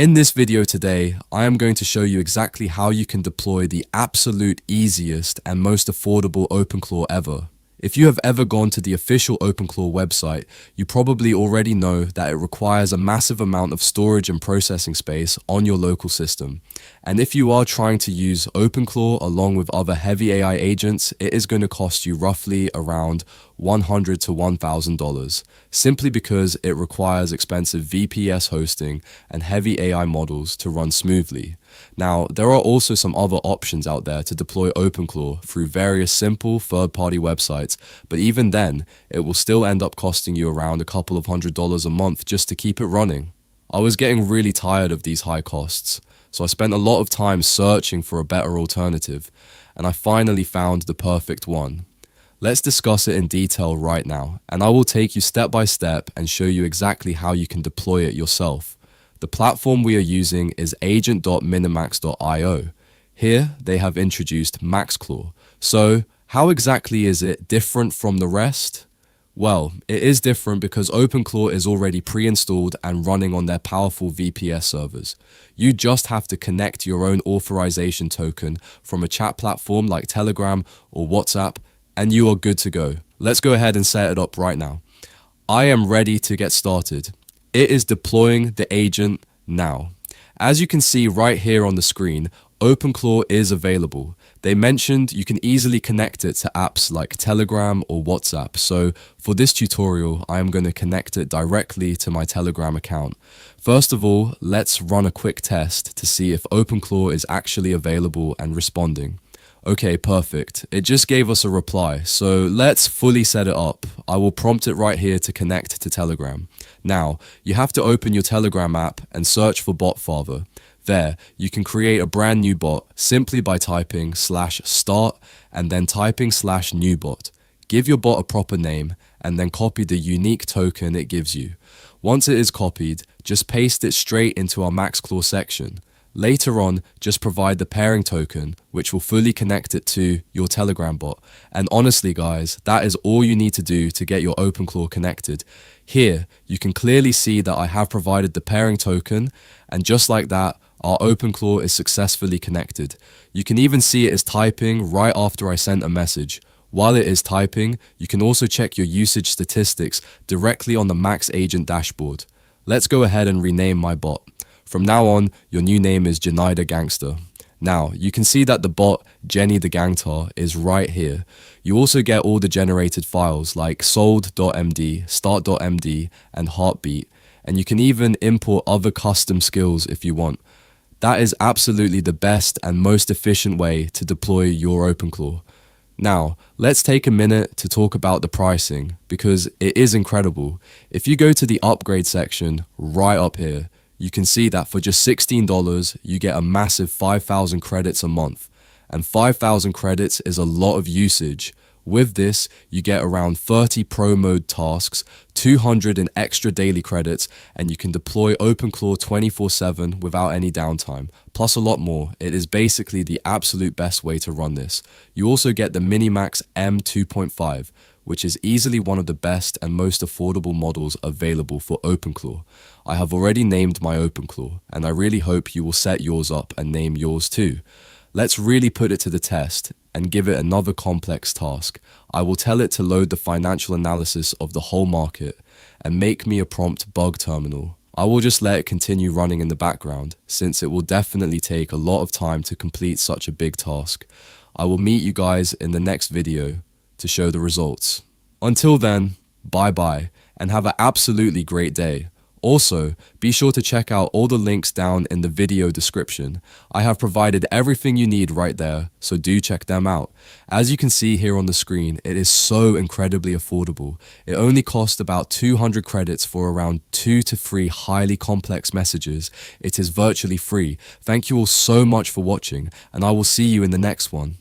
In this video today, I am going to show you exactly how you can deploy the absolute easiest and most affordable OpenClaw ever. If you have ever gone to the official OpenClaw website, you probably already know that it requires a massive amount of storage and processing space on your local system. And if you are trying to use OpenClaw along with other heavy AI agents, it is going to cost you roughly around $100 to $1,000, simply because it requires expensive VPS hosting and heavy AI models to run smoothly. Now, there are also some other options out there to deploy OpenClaw through various simple third-party websites, but even then, it will still end up costing you around a couple of $100s a month just to keep it running. I was getting really tired of these high costs, so I spent a lot of time searching for a better alternative, and I finally found the perfect one. Let's discuss it in detail right now, and I will take you step by step and show you exactly how you can deploy it yourself. The platform we are using is AIagent.MiniMax.io. Here, they have introduced MaxClaw. So, how exactly is it different from the rest? Well, it is different because OpenClaw is already pre-installed and running on their powerful VPS servers. You just have to connect your own authorization token from a chat platform like Telegram or WhatsApp, and you are good to go. Let's go ahead and set it up right now. I am ready to get started. It is deploying the agent now. As you can see right here on the screen, OpenClaw is available. They mentioned you can easily connect it to apps like Telegram or WhatsApp. So for this tutorial, I am going to connect it directly to my Telegram account. First of all, let's run a quick test to see if OpenClaw is actually available and responding. Okay, perfect. It just gave us a reply, so let's fully set it up. I will prompt it right here to connect to Telegram. Now, you have to open your Telegram app and search for BotFather. There, you can create a brand new bot simply by typing /start and then typing /newbot. Give your bot a proper name and then copy the unique token it gives you. Once it is copied, just paste it straight into our MaxClaw section. Later on, just provide the pairing token, which will fully connect it to your Telegram bot. And honestly guys, that is all you need to do to get your OpenClaw connected. Here, you can clearly see that I have provided the pairing token, and just like that, our OpenClaw is successfully connected. You can even see it is typing right after I sent a message. While it is typing, you can also check your usage statistics directly on the MaxAgent dashboard. Let's go ahead and rename my bot. From now on, your new name is Jenny the Gangster. Now, you can see that the bot, Jenny the Gangtar, is right here. You also get all the generated files like sold.md, start.md, and heartbeat, and you can even import other custom skills if you want. That is absolutely the best and most efficient way to deploy your OpenClaw. Now, let's take a minute to talk about the pricing, because it is incredible. If you go to the upgrade section right up here, you can see that for just $16, you get a massive 5,000 credits a month. And 5,000 credits is a lot of usage. With this, you get around 30 pro mode tasks, 200 in extra daily credits, and you can deploy OpenClaw 24/7 without any downtime. Plus a lot more. It is basically the absolute best way to run this. You also get the MiniMax M2.5, which is easily one of the best and most affordable models available for OpenClaw. I have already named my OpenClaw, and I really hope you will set yours up and name yours too. Let's really put it to the test and give it another complex task. I will tell it to load the financial analysis of the whole market and make me a prompt bug terminal. I will just let it continue running in the background, since it will definitely take a lot of time to complete such a big task. I will meet you guys in the next video to show the results. Until then, bye bye, and have an absolutely great day. Also, be sure to check out all the links down in the video description. I have provided everything you need right there, so do check them out. As you can see here on the screen, it is so incredibly affordable. It only costs about 200 credits for around 2 to 3 highly complex messages. It is virtually free. Thank you all so much for watching, and I will see you in the next one.